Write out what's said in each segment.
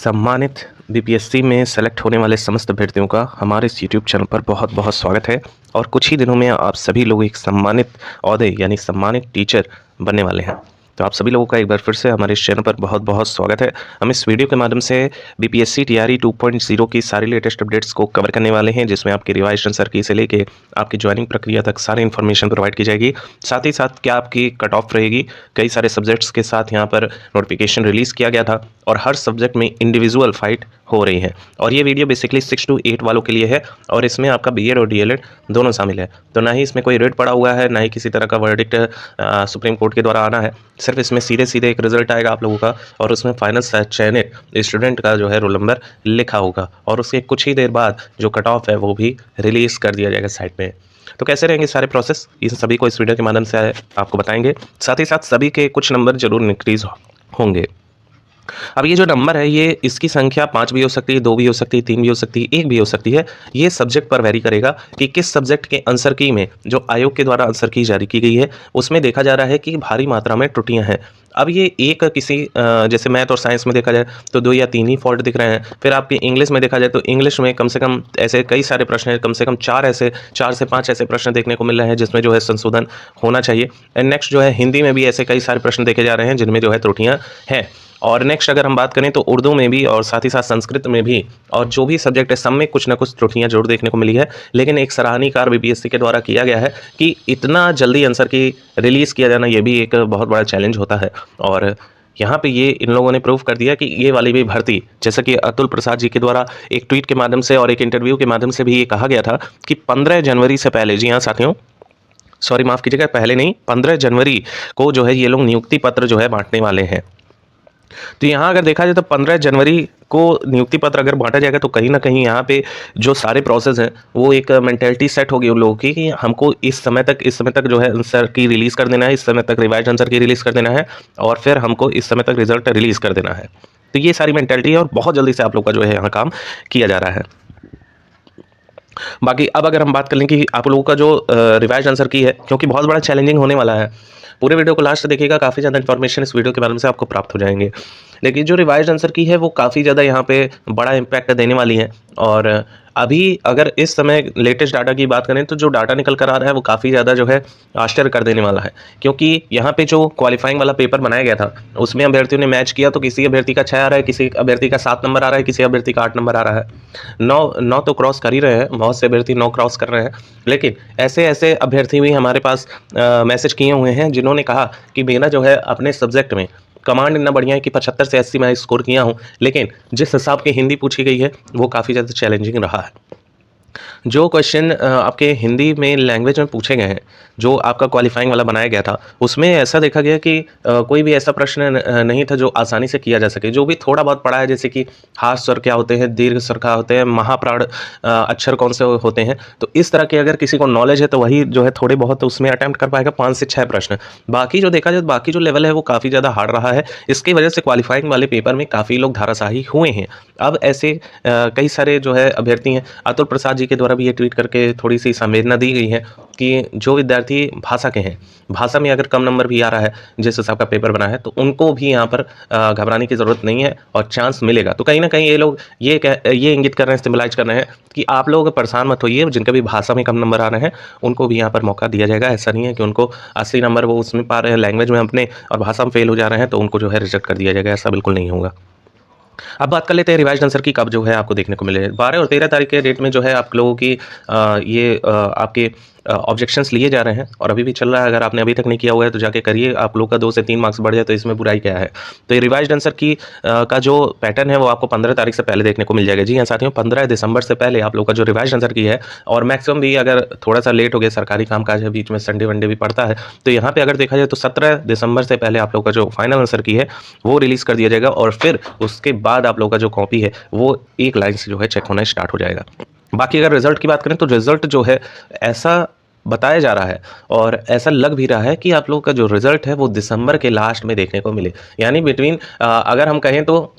सम्मानित बीपीएससी में सेलेक्ट होने वाले समस्त अभ्यर्थियों का हमारे इस यूट्यूब चैनल पर बहुत बहुत स्वागत है। और कुछ ही दिनों में आप सभी लोग एक सम्मानित ओहदे यानी सम्मानित टीचर बनने वाले हैं। तो आप सभी लोगों का एक बार फिर से हमारे इस चैनल पर बहुत बहुत स्वागत है। हम इस वीडियो के माध्यम से बीपीएससी टीआरई 2.0 की सारी लेटेस्ट अपडेट्स को कवर करने वाले हैं, जिसमें आपकी रिवाइज आंसर की से लेके आपकी ज्वाइनिंग प्रक्रिया तक सारी इन्फॉर्मेशन प्रोवाइड की जाएगी। साथ ही साथ क्या आपकी कट ऑफ रहेगी, कई सारे सब्जेक्ट्स के साथ यहाँ पर नोटिफिकेशन रिलीज़ किया गया था और हर सब्जेक्ट में इंडिविजुअल फाइट हो रही है। और ये वीडियो बेसिकली 6 to 8 वालों के लिए है और इसमें आपका बीएड और डीएलएड दोनों शामिल है। तो ना ही इसमें कोई रेट पड़ा हुआ है, ना ही किसी तरह का वर्डिक्ट सुप्रीम कोर्ट के द्वारा आना है। सिर्फ इसमें सीधे सीधे एक रिजल्ट आएगा आप लोगों का और उसमें फाइनल चयनित स्टूडेंट का जो है रोल नंबर लिखा होगा और उसके कुछ ही देर बाद जो कट ऑफ है वो भी रिलीज़ कर दिया जाएगा साइट में। तो कैसे रहेंगे सारे प्रोसेस, इन सभी को इस वीडियो के माध्यम से आपको बताएंगे। साथ ही साथ सभी के कुछ नंबर जरूर इंक्रीज होंगे। अब ये जो नंबर है, ये इसकी संख्या 5 भी हो सकती है, 2 भी हो सकती है, 3 भी हो सकती है, 1 भी हो सकती है। ये सब्जेक्ट पर वैरी करेगा कि किस सब्जेक्ट के आंसर की में जो आयोग के द्वारा आंसर की जारी की गई है उसमें देखा जा रहा है कि भारी मात्रा में त्रुटियां हैं। अब ये एक किसी जैसे मैथ और साइंस में देखा जाए तो 2 या 3 ही फॉल्ट दिख रहे हैं। फिर आपकी इंग्लिश में देखा जाए तो इंग्लिश में कम से कम ऐसे कई सारे प्रश्न हैं, कम से कम 4 से 5 ऐसे प्रश्न देखने को मिल रहे हैं जिसमें जो है संशोधन होना चाहिए। एंड नेक्स्ट जो है हिंदी में भी ऐसे कई सारे प्रश्न देखे जा रहे हैं जिनमें जो है त्रुटियां हैं। और नेक्स्ट अगर हम बात करें तो उर्दू में भी और साथ ही साथ संस्कृत में भी और जो भी सब्जेक्ट है सब में कुछ ना कुछ त्रुटियां जरूर देखने को मिली है। लेकिन एक सराहनीय कार्य बीपीएससी के द्वारा किया गया है कि इतना जल्दी आंसर की रिलीज़ किया जाना, ये भी एक बहुत बड़ा चैलेंज होता है। और यहाँ पे ये इन लोगों ने प्रूव कर दिया कि ये वाली भी भर्ती, जैसा कि अतुल प्रसाद जी के द्वारा एक ट्वीट के माध्यम से और एक इंटरव्यू के माध्यम से भी ये कहा गया था कि 15 जनवरी से पहले, जी हाँ साथियों, सॉरी माफ़ कीजिएगा, पहले नहीं, 15 जनवरी को जो है ये लोग नियुक्ति पत्र जो है बांटने वाले हैं। तो यहाँ अगर देखा जाए तो 15 जनवरी को नियुक्ति पत्र अगर बांटा जाएगा तो कहीं ना कहीं यहाँ पे जो सारे प्रोसेस हैं वो एक मेंटेलिटी सेट होगी उन लोगों की कि हमको इस समय तक जो है आंसर की रिलीज़ कर देना है, इस समय तक रिवाइज आंसर की रिलीज़ कर देना है और फिर हमको इस समय तक रिजल्ट रिलीज़ कर देना है। तो ये सारी मेंटेलिटी है और बहुत जल्दी से आप लोग का जो है यहाँ काम किया जा रहा है। बाकी अब अगर हम बात कर लें कि आप लोगों का जो रिवाइज आंसर की है, क्योंकि बहुत बड़ा चैलेंजिंग होने वाला है, पूरे वीडियो को लास्ट से देखिएगा, काफ़ी ज़्यादा इन्फॉर्मेशन इस वीडियो के माध्यम से आपको प्राप्त हो जाएंगे। लेकिन जो रिवाइज आंसर की है वो काफ़ी ज़्यादा यहाँ पे बड़ा इम्पैक्ट देने वाली है। और अभी अगर इस समय लेटेस्ट डाटा की बात करें तो जो डाटा निकल कर आ रहा है वो काफ़ी ज़्यादा जो है आश्चर्य कर देने वाला है, क्योंकि यहाँ पे जो क्वालिफाइंग वाला पेपर बनाया गया था उसमें अभ्यर्थियों ने मैच किया तो किसी अभ्यर्थी का 6 आ रहा है, किसी अभ्यर्थी का 7 नंबर आ रहा है, किसी अभ्यर्थी का 8 नंबर आ रहा है। 9 तो क्रॉस कर ही रहे हैं, बहुत से अभ्यर्थी 9 क्रॉस कर रहे हैं। लेकिन ऐसे ऐसे अभ्यर्थी भी हमारे पास मैसेज किए हुए हैं जिन्होंने कहा कि मेरा जो है अपने सब्जेक्ट में कमांड इतना बढ़िया है कि 75 से 80 मैं स्कोर किया हूँ, लेकिन जिस हिसाब की हिंदी पूछी गई है वो काफ़ी ज़्यादा चैलेंजिंग रहा है। जो क्वेश्चन आपके हिंदी में लैंग्वेज में पूछे गए हैं, जो आपका क्वालिफाइंग वाला बनाया गया था, उसमें ऐसा देखा गया कि कोई भी ऐसा प्रश्न नहीं था जो आसानी से किया जा सके। जो भी थोड़ा बहुत पढ़ा है, जैसे कि हाथ स्वर क्या होते हैं, दीर्घ स्वर क्या होते हैं, महाप्राण अक्षर कौन से होते हैं, तो इस तरह के अगर किसी को नॉलेज है तो वही जो है थोड़े बहुत उसमें अटैम्प्ट कर पाएगा 5 से 6 प्रश्न। बाकी जो देखा जाए, बाकी जो लेवल है वो काफ़ी ज़्यादा हार्ड रहा है। इसकी वजह से क्वालिफाइंग वाले पेपर में काफ़ी लोग धाराशाही हुए हैं। अब ऐसे कई सारे जो है अभ्यर्थी हैं, अतुल प्रसाद जी के द्वारा भी ये ट्वीट करके थोड़ी सी संवेदना दी गई है कि जो विद्यार्थी भाषा के हैं, भाषा में अगर कम नंबर भी आ रहा है जिस हिसाब का पेपर बना है, तो उनको भी यहाँ पर घबराने की ज़रूरत नहीं है और चांस मिलेगा। तो कहीं ना कहीं ये लोग ये इंगित कर रहे हैं, सिम्बलाइज कर रहे हैं कि आप लोग परेशान मत होइए, जिनका भी भाषा में कम नंबर आ रहे हैं उनको भी यहाँ पर मौका दिया जाएगा। ऐसा नहीं है कि उनको 80 नंबर वो उसमें पा रहे हैं लैंग्वेज में अपने और भाषा में फेल हो जा रहे हैं तो उनको जो है रिजेक्ट कर दिया जाएगा, ऐसा बिल्कुल नहीं होगा। अब बात कर लेते हैं रिवाइज आंसर की कब जो है आपको देखने को मिले। 12 और 13 तारीख के डेट में जो है आप लोगों की आपके ऑब्जेक्शंस लिए जा रहे हैं और अभी भी चल रहा है। अगर आपने अभी तक नहीं किया हुआ है तो जाके करिए, आप लोग का 2 से 3 मार्क्स बढ़ जाए तो इसमें बुराई क्या है। तो ये रिवाइज आंसर की का जो पैटर्न है वो आपको 15 तारीख से पहले देखने को मिल जाएगा। जी हाँ साथियों, 15 दिसंबर से पहले आप लोग का जो रिवाइज आंसर की है, और मैक्सिमम भी अगर थोड़ा सा लेट हो गया, सरकारी कामकाज है, बीच में संडे वनडे भी पड़ता है, तो यहाँ पे अगर देखा जाए तो 17 दिसंबर से पहले आप लोग का जो फाइनल आंसर की है वो रिलीज़ कर दिया जाएगा और फिर उसके बाद आप लोग का जो कॉपी है वो एक लाइन से जो है चेक होना स्टार्ट हो जाएगा। बाकी अगर रिजल्ट की बात करें तो रिजल्ट जो है ऐसा बताया जा रहा है और ऐसा लग भी रहा है कि आप लोगों का जो रिजल्ट है वो दिसंबर के लास्ट में देखने को मिले, यानी बिटवीन अगर हम कहें तो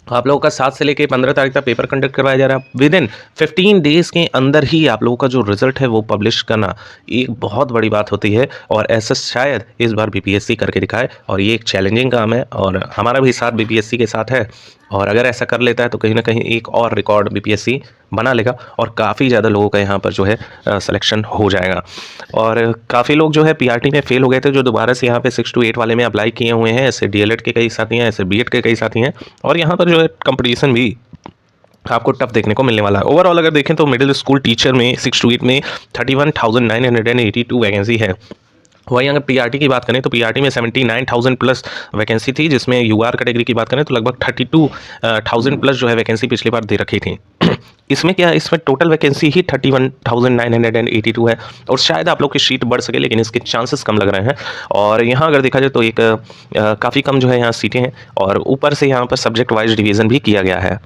आप लोगों का 7 से लेके 15 तारीख तक पेपर कंडक्ट करवाया जा रहा है। विद इन 15 डेज़ के अंदर ही आप लोगों का जो रिज़ल्ट है वो पब्लिश करना एक बहुत बड़ी बात होती है और ऐसा शायद इस बार बीपीएससी करके दिखाए और ये एक चैलेंजिंग काम है और हमारा भी साथ बीपीएससी के साथ है और अगर ऐसा कर लेता है तो कहीं न कहीं एक और रिकॉर्ड बीपीएससी बना लेगा और काफ़ी ज़्यादा लोगों का यहाँ पर जो है सिलेक्शन हो जाएगा। और काफ़ी लोग जो है पीआरटी में फ़ेल हो गए थे जो दोबारा से यहाँ पे 6 टू 8 वाले में अप्लाई किए हुए हैं। ऐसे डीएलएड के कई साथी हैं, ऐसे बीएड के कई साथी हैं और यहाँ पर जो है कंपटीशन भी आपको टफ देखने को मिलने वाला है। ओवरऑल अगर देखें तो मिडिल स्कूल टीचर में 6 टू 8 में 31,982 वैकेंसी है। वहीं अगर पीआरटी की बात करें तो पीआरटी में 79,000 प्लस वैकेंसी थी, जिसमें यूआर कैटेगरी की बात करें तो लगभग 32,000 प्लस जो है वैकेंसी पिछली बार दे रखी थी। इसमें क्या है, इसमें टोटल वैकेंसी ही 31,982 है और शायद आप लोग की सीट बढ़ सके लेकिन इसके चांसेस कम लग रहे हैं। और यहाँ अगर देखा जाए तो एक काफ़ी कम जो है यहाँ सीटें हैं और ऊपर से यहाँ पर सब्जेक्ट वाइज डिवीज़न भी किया गया है।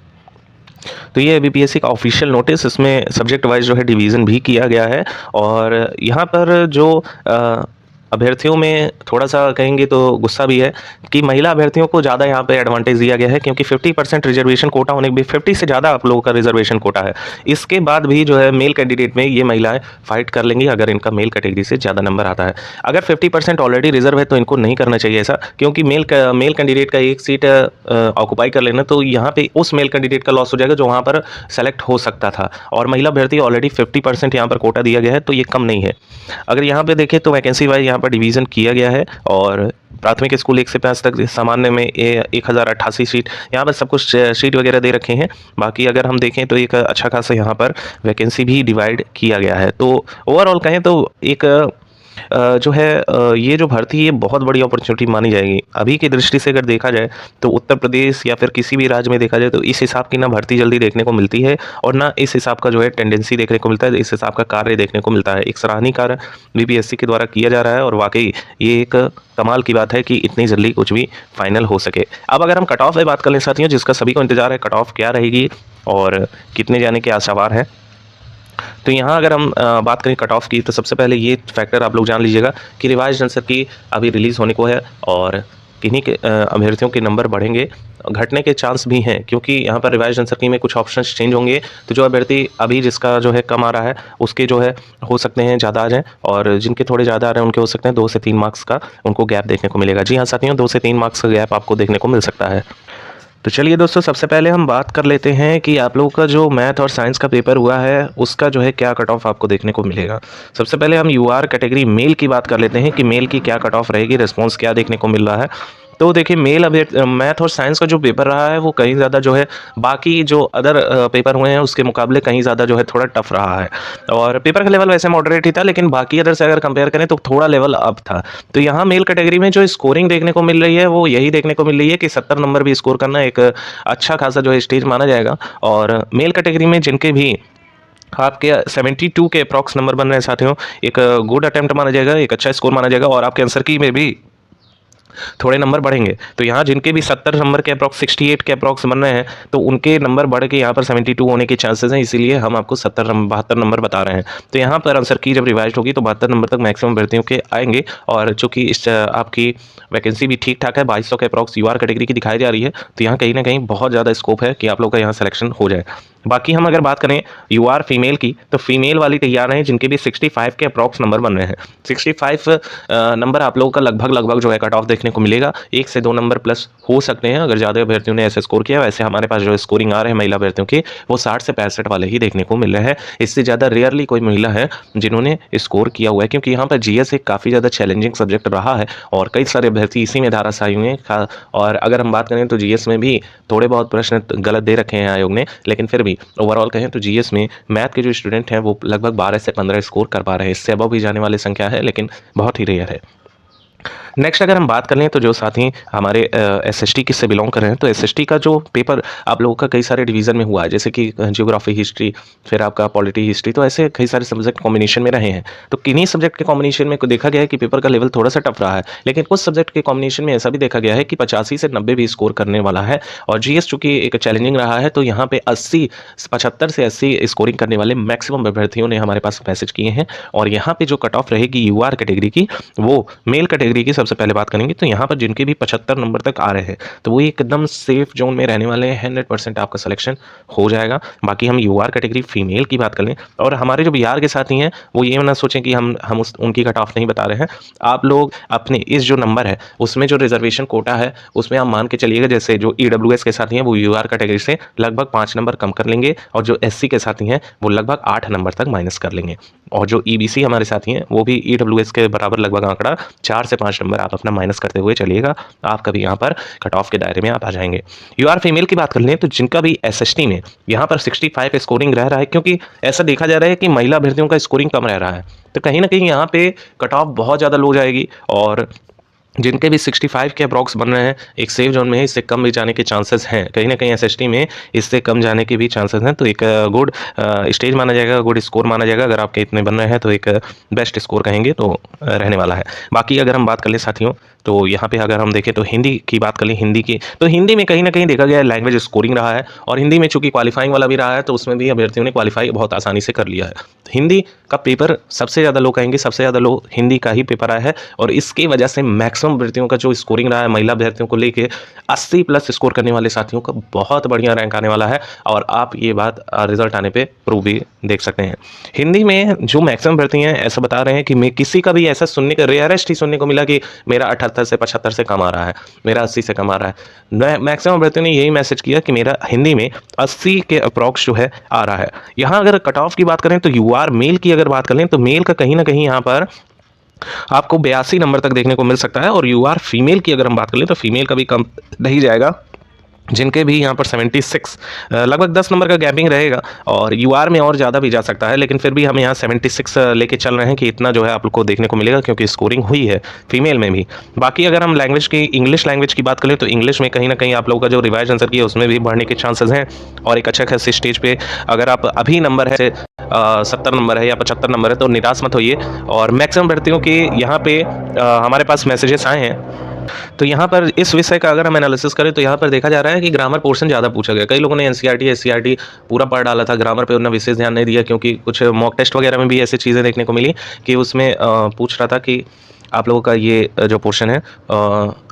तो ये बीपीएससी का ऑफिशियल नोटिस, इसमें सब्जेक्ट वाइज जो है डिवीज़न भी किया गया है और यहाँ पर जो अभ्यर्थियों में थोड़ा-सा कहेंगे तो गुस्सा भी है कि महिला अभ्यर्थियों को ज़्यादा यहाँ पे एडवांटेज दिया गया है क्योंकि 50% रिजर्वेशन कोटा होने के भी 50 से ज़्यादा आप लोगों का रिजर्वेशन कोटा है। इसके बाद भी जो है मेल कैंडिडेट में ये महिलाएँ फाइट कर लेंगी अगर इनका मेल कैटेगरी से ज़्यादा नंबर आता है। अगर 50% ऑलरेडी रिजर्व है तो इनको नहीं करना चाहिए ऐसा, क्योंकि मेल कैंडिडेट का एक सीट ऑक्युपाई कर लेना तो यहाँ पे उस मेल कैंडिडेट का लॉस हो जाएगा जो वहाँ पर सेलेक्ट हो सकता था और महिला अभ्यर्थी ऑलरेडी 50% यहाँ पर कोटा दिया गया है तो ये कम नहीं है। अगर यहाँ पे देखें तो वैकेंसी वाइज यहाँ पर डिवीज़न किया गया है और प्राथमिक स्कूल 1 से 5 तक सामान्य में 1088 सीट, यहाँ पर सब कुछ सीट वगैरह दे रखे हैं। बाकी अगर हम देखें तो एक अच्छा खासा यहाँ पर वैकेंसी भी डिवाइड किया गया है। तो ओवरऑल कहें तो एक जो है ये जो भर्ती है ये बहुत बड़ी अपॉर्चुनिटी मानी जाएगी। अभी की दृष्टि से अगर देखा जाए तो उत्तर प्रदेश या फिर किसी भी राज्य में देखा जाए तो इस हिसाब की ना भर्ती जल्दी देखने को मिलती है और ना इस हिसाब का जो है टेंडेंसी देखने को मिलता है, इस हिसाब का कार्य देखने को मिलता है। एक सराहनीय कार्य बीपीएससी के द्वारा किया जा रहा है और वाक़ई ये एक कमाल की बात है कि इतनी जल्दी कुछ भी फाइनल हो सके। अब अगर हम कट ऑफ की बात कर लें साथियों, जिसका सभी को इंतज़ार है, कट ऑफ क्या रहेगी और कितने जाने के आशावार हैं। तो यहाँ अगर हम बात करें कट ऑफ की तो सबसे पहले ये फैक्टर आप लोग जान लीजिएगा कि रिवाइज्ड आंसर की अभी रिलीज़ होने को है और किन्हीं के अभ्यर्थियों के नंबर बढ़ेंगे, घटने के चांस भी हैं क्योंकि यहाँ पर रिवाइज्ड आंसर की में कुछ ऑप्शंस चेंज होंगे। तो जो अभ्यर्थी अभी जिसका जो है कम आ रहा है उसके जो है हो सकते हैं ज़्यादा आ जाएँ और जिनके थोड़े ज़्यादा आ रहे हैं उनके हो सकते हैं 2 से 3 मार्क्स का उनको गैप देखने को मिलेगा। जी हाँ साथियों, 2 से 3 मार्क्स का गैप आपको देखने को मिल सकता है। तो चलिए दोस्तों, सबसे पहले हम बात कर लेते हैं कि आप लोगों का जो मैथ और साइंस का पेपर हुआ है उसका जो है क्या कट ऑफ आपको देखने को मिलेगा। सबसे पहले हम यूआर कैटेगरी मेल की बात कर लेते हैं कि मेल की क्या कट ऑफ रहेगी, रिस्पॉन्स क्या देखने को मिल रहा है। तो देखिए मेल मैथ और साइंस का जो पेपर रहा है वो कहीं ज़्यादा जो है बाकी जो अदर पेपर हुए हैं उसके मुकाबले कहीं ज़्यादा जो है थोड़ा टफ रहा है और पेपर का लेवल वैसे मॉडरेट ही था लेकिन बाकी अदर से अगर कंपेयर करें तो थोड़ा लेवल अप था। तो यहाँ मेल कैटेगरी में जो स्कोरिंग देखने को मिल रही है वो यही देखने को मिल रही है कि 70 नंबर भी स्कोर करना एक अच्छा खासा जो है स्टेज माना जाएगा और मेल कैटेगरी में जिनके भी आपके 72 के अप्रॉक्स नंबर बन रहे हैं साथियों, एक गुड अटेम्प्ट माना जाएगा, एक अच्छा स्कोर माना जाएगा और आपके आंसर की में भी थोड़े नंबर बढ़ेंगे। तो यहाँ जिनके भी 70 नंबर के अप्रॉक्स 68 के अप्रॉक्स बन रहे हैं तो उनके नंबर बढ़ के यहाँ पर 72 होने के चांसेस हैं, इसीलिए हम आपको 72 नंबर बता रहे हैं। तो यहाँ पर आंसर की जब रिवाइज होगी तो 72 नंबर तक मैक्सिमम भर्तियों के आएंगे और चूँकि इस आपकी वैकेंसी भी ठीक ठाक है, 2200 के अप्रॉक्स यूआर कैटेगरी की दिखाई जा रही है, तो यहाँ कहीं ना कहीं बहुत ज़्यादा स्कोप है कि आप लोग का यहाँ सिलेक्शन हो जाए। बाकी हम अगर बात करें यूआर फीमेल की तो फीमेल वाली तैयार हैं जिनके भी 65 के अप्रॉक्स नंबर बन रहे हैं। 65 नंबर आप लोगों का लगभग जो है कट ऑफ देखने को मिलेगा, 1 से 2 नंबर प्लस हो सकते हैं अगर ज़्यादा अभ्यर्थियों ने ऐसे स्कोर किया। वैसे हमारे पास जो स्कोरिंग आ रहे हैं महिला अभ्यर्थियों की वो 60 से 65 वाले ही देखने को मिल रहे हैं। इससे ज़्यादा रेयरली कोई महिला है जिन्होंने स्कोर किया हुआ है क्योंकि यहाँ पर जीएस एक काफ़ी ज़्यादा चैलेंजिंग सब्जेक्ट रहा है और कई सारे अभ्यर्थी इसी में धाराशायी हुए हैं। और अगर हम बात करें तो जीएस में भी थोड़े बहुत प्रश्न गलत दे रखे हैं आयोग ने, लेकिन फिर भी ओवरऑल कहें तो जीएस में मैथ के जो स्टूडेंट हैं वो लगभग 12 से 15 स्कोर कर पा रहे हैं। इससे अबव भी जाने वाली संख्या है लेकिन बहुत ही रेयर है। नेक्स्ट अगर हम बात कर लें तो जो साथी हमारे एसएसटी किससे बिलोंग कर रहे हैं तो एसएसटी का जो पेपर आप लोगों का कई सारे डिवीज़न में हुआ है, जैसे कि जियोग्राफी हिस्ट्री, फिर आपका पॉलिटी हिस्ट्री, तो ऐसे कई सारे सब्जेक्ट कॉम्बिनेशन में रहे हैं। तो किन्हीं सब्जेक्ट के कॉम्बिनेशन में देखा गया है कि पेपर का लेवल थोड़ा सा टफ रहा है, लेकिन कुछ सब्जेक्ट के कॉम्बिनेशन में ऐसा भी देखा गया है कि 85 से 90 भी स्कोर करने वाला है। और जीएस चूँकि एक चैलेंजिंग रहा है तो यहाँ पे 75 से 80 स्कोरिंग करने वाले मैक्सिमम अभ्यर्थियों ने हमारे पास मैसेज किए हैं और यहाँ पे जो कट ऑफ रहेगी यूआर कैटेगरी की वो मेल कैटेगरी की सबसे पहले बात करेंगे तो यहाँ पर जिनके भी 75 नंबर तक आ रहे हैं तो वो एकदम सेफ जोन में रहने वाले हैं, 100% आपका सिलेक्शन हो जाएगा। बाकी हम यूआर कैटेगरी फीमेल की बात कर लें और हमारे जो बिहार के साथी हैं वो ये ना सोचें कि हम उनकी कट ऑफ नहीं बता रहे हैं। आप लोग अपने इस जो नंबर है उसमें जो रिजर्वेशन कोटा है उसमें आप मान के चलिएगा, जैसे जो ईडब्ल्यूएस के साथी हैं वो यूआर कैटेगरी से लगभग 5 नंबर कम कर लेंगे और जो एससी के साथी हैं वो लगभग 8 नंबर तक माइनस कर लेंगे, और जो ईबीसी हमारे साथी हैं वो भी ईडब्ल्यूएस के बराबर लगभग आंकड़ा 4 से 5 नंबर आप अपना माइनस करते हुए चलिएगा, आप कभी यहाँ पर कट ऑफ के दायरे में आप आ जाएंगे। यूआर फीमेल की बात कर लें तो जिनका भी एसएसटी में यहाँ पर 65 स्कोरिंग रह रहा है, क्योंकि ऐसा देखा जा रहा है कि महिला अभ्यर्थियों का स्कोरिंग कम रह रहा है, तो कहीं ना कहीं यहाँ पे कट ऑफ बहुत ज़्यादा लो जाएगी, और जिनके भी 65 के अप्रॉक्स बन रहे हैं एक सेफ जोन में है, इससे कम भी जाने के चांसेस हैं, कहीं ना कहीं एसएसटी में इससे कम जाने के भी चांसेस हैं, तो एक गुड स्टेज माना जाएगा, गुड स्कोर माना जाएगा। अगर आपके इतने बन रहे हैं तो एक बेस्ट स्कोर कहेंगे तो रहने वाला है। बाकी अगर हम बात कर लें साथियों तो यहाँ पे अगर हम देखें तो हिंदी की बात कर लें, हिंदी की तो हिंदी में कहीं ना कहीं देखा गया लैंग्वेज स्कोरिंग रहा है, और हिंदी में चूंकि क्वालिफाइंग वाला भी रहा है तो उसमें भी अभ्यर्थियों ने क्वालिफाई बहुत आसानी से कर लिया है। तो हिंदी का पेपर सबसे ज़्यादा लोग कहेंगे सबसे ज़्यादा लोग हिंदी का ही पेपर आया है, और इसकी वजह से मैक्सिमम अभ्यर्थियों का जो स्कोरिंग रहा है महिला अभ्यर्थियों को लेके 80+ स्कोर करने वाले साथियों का बहुत बढ़िया रैंक आने वाला है, और आप ये बात रिजल्ट आने पे प्रूव भी देख सकते हैं। हिंदी में जो मैक्सिमम अभ्यर्थी हैं ऐसा बता रहे हैं कि मैं किसी का भी ऐसा सुनने का रेयरेस्ट ही सुनने को मिला कि मेरा 78 से 75 से कम आ रहा है, मेरा 80 से कम आ रहा है। मैक्सिमम अभ्यर्थियों ने यही मैसेज किया कि मेरा हिंदी में 80 के अप्रॉक्स जो है आ रहा है। यहाँ अगर कट ऑफ की बात करें तो यूआर मेल की अगर बात करें तो मेल का कहीं ना कहीं यहाँ पर आपको 82 नंबर तक देखने को मिल सकता है, और यूआर फीमेल की अगर हम बात कर लें तो फीमेल का भी कम नहीं जाएगा, जिनके भी यहाँ पर 76 लगभग 10 नंबर का गैपिंग रहेगा, और यूआर में और ज़्यादा भी जा सकता है, लेकिन फिर भी हम यहाँ 76 लेके चल रहे हैं कि इतना जो है आप लोग को देखने को मिलेगा, क्योंकि स्कोरिंग हुई है फीमेल में भी। बाकी अगर हम लैंग्वेज की इंग्लिश लैंग्वेज की बात करें तो इंग्लिश में कहीं ना कहीं आप लोगों का जो रिवाइज आंसर किया उसमें भी बढ़ने के चांसेस हैं, और एक अच्छा खासी स्टेज पे अगर आप अभी नंबर है 70 नंबर है या 75 नंबर है तो निराश मत होइए। और मैक्सिमम भर्तियों के यहाँ पे हमारे पास मैसेजेस आए हैं, तो यहाँ पर इस विषय का अगर हम एनालिसिस करें तो यहाँ पर देखा जा रहा है कि ग्रामर पोर्शन ज़्यादा पूछा गया। कई लोगों ने एनसीईआरटी एससीईआरटी पूरा पढ़ डाला था, ग्रामर पे उन्होंने विशेष ध्यान नहीं दिया, क्योंकि कुछ मॉक टेस्ट वगैरह में भी ऐसी चीज़ें देखने को मिली कि उसमें पूछ रहा था कि आप लोगों का ये जो पोर्शन है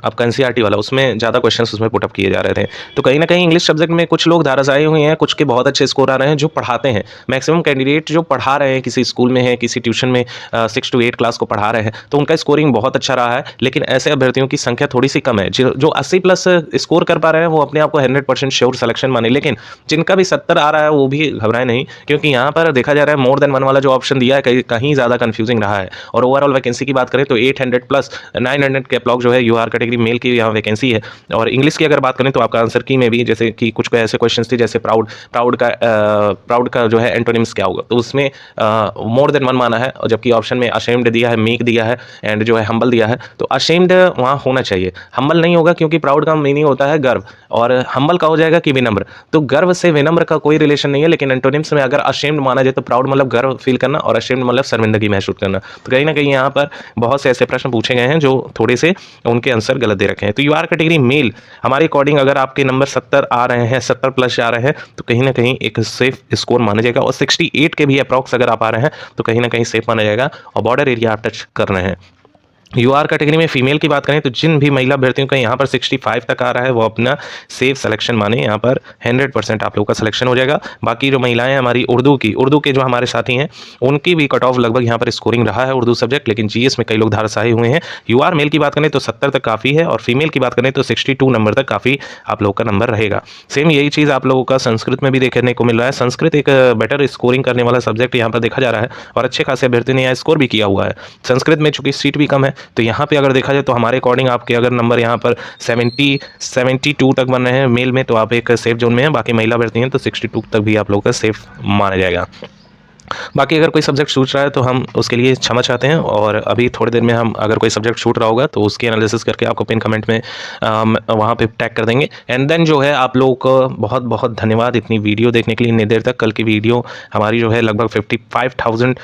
आपका एनसीईआरटी वाला, उसमें ज़्यादा क्वेश्चंस उसमें पुटअप किए जा रहे थे। तो कहीं ना कहीं इंग्लिश सब्जेक्ट में कुछ लोग धाराशायी हुए हैं, कुछ के बहुत अच्छे स्कोर आ रहे हैं जो पढ़ाते हैं। मैक्सिमम कैंडिडेट जो पढ़ा रहे हैं किसी स्कूल में है, किसी ट्यूशन में 6 to 8 क्लास को पढ़ा रहे हैं, तो उनका स्कोरिंग बहुत अच्छा रहा है। लेकिन ऐसे अभ्यर्थियों की संख्या थोड़ी सी कम है जो 80+ स्कोर कर पा रहे हैं, वो अपने आप को 100% श्योर सिलेक्शन माने। लेकिन जिनका भी 70 आ रहा है वो भी घबराए नहीं, क्योंकि यहाँ पर देखा जा रहा है मोर देन वन वाला जो ऑप्शन दिया है कहीं ज़्यादा कन्फ्यूजिंग रहा है। और ओवरऑल वैकेंसी की बात करें तो 800+ 900 के ब्लॉक जो है यूआर कैटेगरी मेल की यहाँ वैकेंसी है। और इंग्लिश की अगर बात करें तो आपका आंसर की में भी जैसे कि कुछ ऐसे क्वेश्चंस थे जैसे प्राउड का जो है एंटोनिम्स क्या होगा, तो उसमें मोर देन वन माना है, और जबकि ऑप्शन में अशेम्ड दिया है, मेक दिया है, एंड जो है हम्बल दिया है। तो अशेम्ड वहाँ होना चाहिए, हम्बल नहीं होगा, क्योंकि प्राउड का मीनिंग होता है गर्व, और हम्बल का हो जाएगा कि विनम्र। तो गर्व से विनम्र का कोई रिलेशन नहीं है, लेकिन एंटोनिम्स में अगर अशेम्ड माना जाए तो प्राउड मतलब गर्व फील करना, और अशेम्ड मतलब शर्मिंदगी महसूस करना। तो कहीं ना कहीं यहाँ पर बहुत से ऐसे प्रश्न पूछे गए हैं जो थोड़े से उनके आंसर गलत दे रखे हैं। तो यूआर कैटेगरी मेल हमारे अकॉर्डिंग अगर आपके नंबर 70 आ रहे हैं, 70+ आ रहे हैं, तो कहीं ना कहीं एक सेफ स्कोर माना जाएगा। और 68 के भी अप्रॉक्स अगर आप आ रहे हैं तो कहीं ना कहीं सेफ माना जाएगा, और बॉर्डर एरिया आप टच कर रहे हैं। यूआर कैटेगरी में फीमेल की बात करें तो जिन भी महिला अभ्यर्थियों का यहाँ पर 65 तक आ रहा है वो अपना सेफ सिलेक्शन माने, यहाँ पर 100% आप लोगों का सिलेक्शन हो जाएगा। बाकी जो महिलाएं हमारी उर्दू के जो हमारे साथी हैं उनकी भी कट ऑफ लगभग यहाँ पर स्कोरिंग रहा है उर्दू सब्जेक्ट, लेकिन जीएस में कई लोग धाराशायी हुए हैं। यूआर मेल की बात करें तो 70 तक काफ़ी है, और फीमेल की बात करें तो 62 नंबर तक काफ़ी आप लोगों का नंबर रहेगा। सेम यही चीज़ आप लोगों का संस्कृत में भी देखने को मिल रहा है। संस्कृत एक बेटर स्कोरिंग करने वाला सब्जेक्ट यहाँ पर देखा जा रहा है, और अच्छे खासे अभ्यर्थी ने यहाँ स्कोर भी किया हुआ है। संस्कृत में चूंकि सीट भी कम है, तो यहाँ पे अगर देखा जाए तो हमारे अकॉर्डिंग आपके अगर नंबर यहाँ पर 72 तक बन रहे हैं मेल में, तो आप एक सेफ जोन में हैं। बाकी महिला अभ्यर्थी हैं तो 62 तक भी आप लोगों का सेफ माना जाएगा। बाकी अगर कोई सब्जेक्ट छूट रहा है तो हम उसके लिए क्षमा चाहते हैं, और अभी थोड़ी देर में हम अगर कोई सब्जेक्ट छूट रहा होगा तो उसकी एनालिसिस करके आपको पिन कमेंट में वहाँ पे टैग कर देंगे। एंड देन जो है आप लोगों को बहुत बहुत धन्यवाद इतनी वीडियो देखने के लिए इतनी देर तक। कल की वीडियो हमारी जो है लगभग 55,000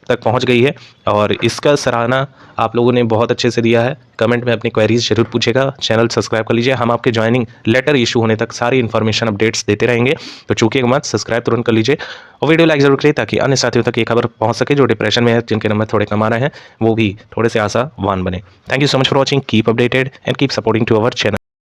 तक पहुंच गई है और इसका सराहना आप लोगों ने बहुत अच्छे से दिया है। कमेंट में अपनी क्वेरीज जरूर पूछेगा, चैनल सब्सक्राइब कर लीजिए। हम आपके ज्वाइनिंग लेटर इशू होने तक सारी इन्फॉर्मेशन अपडेट्स देते रहेंगे, तो चूकिएगा मत, सब्सक्राइब तुरंत कर लीजिए और वीडियो लाइक जरूर करिए ताकि अन्य साथियों तक ये खबर पहुंच सके जो डिप्रेशन में है, जिनके नंबर थोड़े कम आ रहे हैं, वो भी थोड़े से आशावान बने। Thank you so much for watching, keep updated and keep supporting to our channel.